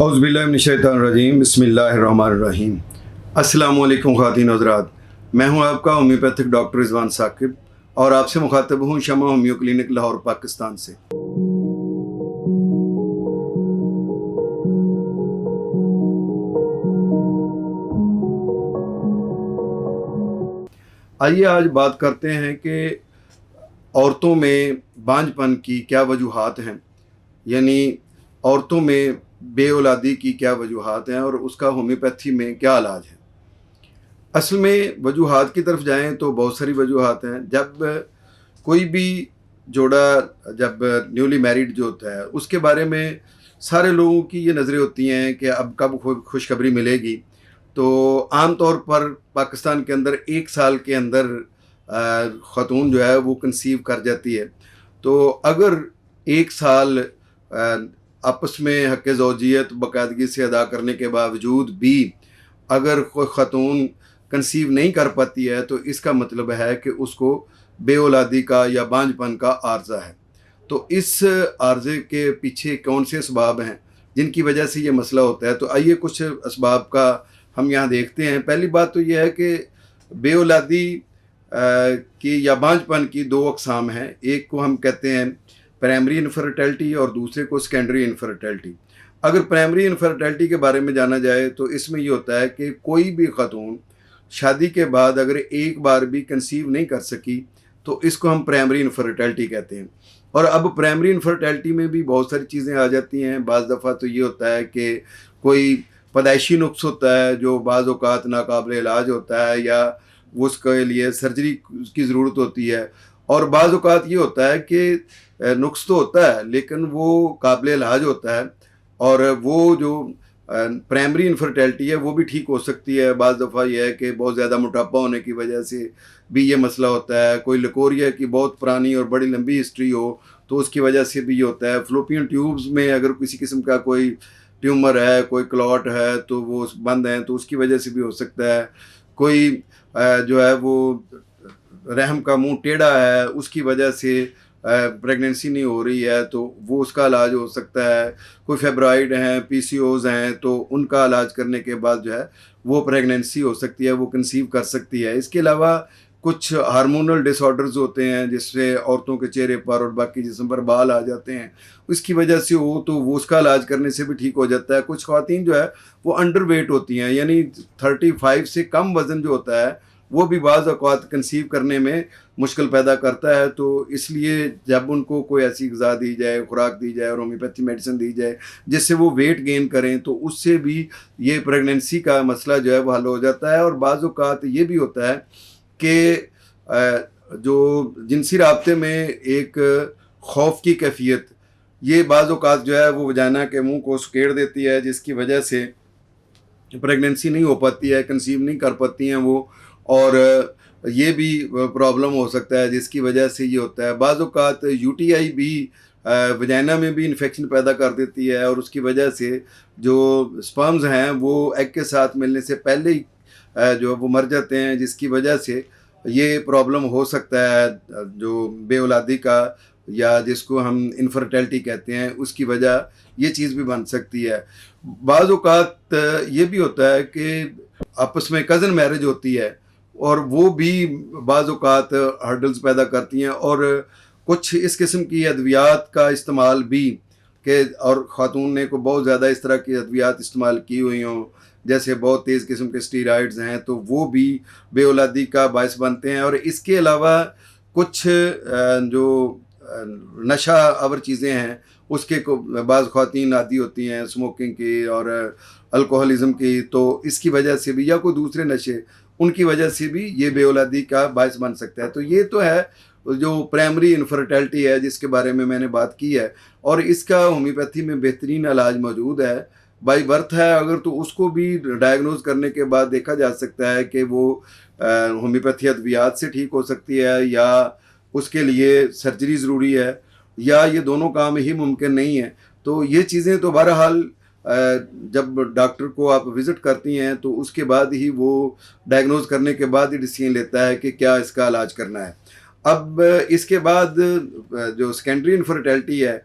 औज़ुबिल्लाहिमिनश्शैतानिर्रजीम बिस्मिल्लाहिर्रहमानिर्रहीम। अस्सलामु अलैकुम ख़वातीन हज़रात, मैं हूं आपका होम्योपैथिक डॉक्टर रिज़वान साकिब और आपसे मुखातब हूं शमा होम्यो क्लिनिक लाहौर पाकिस्तान से। आइए आज बात करते हैं कि औरतों में बांझपन की क्या वजूहात हैं, यानी औरतों में बेऔलादी की क्या वजूहात हैं और उसका होम्योपैथी में क्या इलाज है। असल में वजूहात की तरफ जाएं तो बहुत सारी वजूहात हैं। जब कोई भी जोड़ा जब न्यूली मैरिड जो होता है उसके बारे में सारे लोगों की ये नज़रें होती हैं कि अब कब खुशखबरी मिलेगी। तो आम तौर पर पाकिस्तान के अंदर 1 साल के अंदर ख़ातून जो है वो कंसीव कर जाती है। तो अगर 1 साल आपस में हक़ ज़ौजियत बाकायदगी से अदा करने के बावजूद भी अगर कोई ख़ातून कंसीव नहीं कर पाती है तो इसका मतलब है कि उसको बेऔलादी का या बांझपन का आर्ज़ा है। तो इस आर्ज़े के पीछे कौन से असबाब हैं जिनकी वजह से ये मसला होता है। तो आइए कुछ असबाब का हम यहाँ देखते हैं। पहली बात तो ये है कि बेऔलादी की या बांझपन की 2 अक़साम हैं। एक को हम कहते हैं प्राइमरी इनफर्टिलिटी और दूसरे को सेकेंडरी इनफर्टिलिटी। अगर प्राइमरी इनफर्टिलिटी के बारे में जाना जाए तो इसमें ये होता है कि कोई भी ख़ातून शादी के बाद अगर एक बार भी कंसीव नहीं कर सकी तो इसको हम प्राइमरी इनफर्टिलिटी कहते हैं। और अब प्राइमरी इनफर्टिलिटी में भी बहुत सारी चीज़ें आ जाती हैं। बाज़ दफ़ा तो ये होता है कि कोई पैदाइशी नुक्स होता है जो बाज़ औक़ात नाकाबिल इलाज होता है या उसके लिए सर्जरी की ज़रूरत होती है। और बाज़ औक़ात ये होता है कि नुक्स तो होता है लेकिन वो काबिल इलाज होता है और वो जो प्राइमरी इनफर्टिलिटी है वो भी ठीक हो सकती है। बाज़ दफ़ा यह है कि बहुत ज़्यादा मोटापा होने की वजह से भी ये मसला होता है। कोई लिकोरिया की बहुत पुरानी और बड़ी लंबी हिस्ट्री हो तो उसकी वजह से भी ये होता है। फ़्लोपियन ट्यूब्स में अगर किसी किस्म का कोई ट्यूमर है, कोई क्लॉट है तो वो बंद हैं तो उसकी वजह से भी हो सकता है। कोई जो है वो रहम का मुंह टेढ़ा है उसकी वजह से प्रेगनेंसी नहीं हो रही है तो वो उसका इलाज हो सकता है। कोई फेब्रॉइड हैं, पीसीओज़ हैं तो उनका इलाज करने के बाद जो है वो प्रेगनेंसी हो सकती है, वो कंसीव कर सकती है। इसके अलावा कुछ हार्मोनल डिसऑर्डर्स होते हैं जिससे औरतों के चेहरे पर और बाकी जिस्म पर बाल आ जाते हैं, उसकी वजह से हो तो वो उसका इलाज करने से भी ठीक हो जाता है। कुछ ख़वातीन जो है वो अंडरवेट होती हैं, यानी 35 से कम वज़न जो होता है वो भी बाज़ औक़ात कंसीव करने में मुश्किल पैदा करता है। तो इसलिए जब उनको कोई ऐसी ग़िज़ा दी जाए, खुराक दी जाए और होम्योपैथी मेडिसिन दी जाए जिससे वो वेट गेन करें तो उससे भी ये प्रेगनेंसी का मसला जो है वो हल हो जाता है। और बाज़ औक़ात ये भी होता है कि जो जिनसी राब्ते में एक खौफ की कैफियत ये बाज़ औक़ात जो है वो वजाना के मुंह को सुकेड़ देती है जिसकी वजह से प्रेगनेंसी नहीं हो पाती है, कंसीव नहीं कर पाती हैं वो। और ये भी प्रॉब्लम हो सकता है जिसकी वजह से ये होता है। बाज़ औक़ात यूटीआई भी वजाना में भी इन्फेक्शन पैदा कर देती है और उसकी वजह से जो स्पर्म्स हैं वो एग के साथ मिलने से पहले ही जो वो मर जाते हैं जिसकी वजह से ये प्रॉब्लम हो सकता है। जो बेऔलादी का या जिसको हम इनफर्टिलिटी कहते हैं उसकी वजह ये चीज़ भी बन सकती है। बाज़ औक़ात ये भी होता है कि आपस में कज़न मैरिज होती है और वो भी बाज़ औक़ात हर्डल्स पैदा करती हैं और कुछ इस किस्म की अद्वियात का इस्तेमाल भी कि और ख़ातून ने को बहुत ज़्यादा इस तरह की अद्वियात इस्तेमाल की हुई हों जैसे बहुत तेज़ किस्म के स्टीरॉइड्स हैं तो वो भी बेऔलादी का बायस बनते हैं। और इसके अलावा कुछ जो नशा आवर चीज़ें हैं उसके को बाज़ ख़वातीन आदी होती हैं स्मोकिंग की और अल्कोहलिज़म की, तो इसकी वजह से भी या कोई दूसरे नशे उनकी वजह से भी ये बेऔलादी का बायस बन सकता है। तो ये तो है जो प्राइमरी इनफर्टिलिटी है जिसके बारे में मैंने बात की है और इसका होम्योपैथी में बेहतरीन इलाज मौजूद है। बाई बर्थ है अगर तो उसको भी डायग्नोज करने के बाद देखा जा सकता है कि वो होम्योपैथी अद्वियात से ठीक हो सकती है या उसके लिए सर्जरी ज़रूरी है या ये दोनों काम ही मुमकिन नहीं है। तो ये चीज़ें तो बहरहाल जब डॉक्टर को आप विज़िट करती हैं तो उसके बाद ही वो डायग्नोज करने के बाद ही डिसीजन लेता है कि क्या इसका इलाज करना है। अब इसके बाद जो सेकेंडरी इनफर्टिलिटी है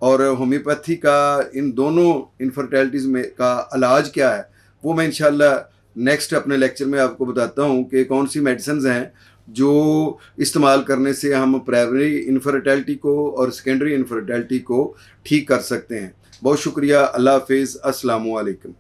और होम्योपैथी का इन दोनों इनफर्टिलिटीज़ में का इलाज क्या है, वो मैं इंशाल्लाह नेक्स्ट अपने लेक्चर में आपको बताता हूँ कि कौन सी मेडिसिन्स हैं जो इस्तेमाल करने से हम प्राइमरी इनफर्टिलिटी को और सेकेंडरी इनफर्टिलिटी को ठीक कर सकते हैं। बहुत शुक्रिया। अल्लाह हाफिज़। अस्सलामु अलैकुम।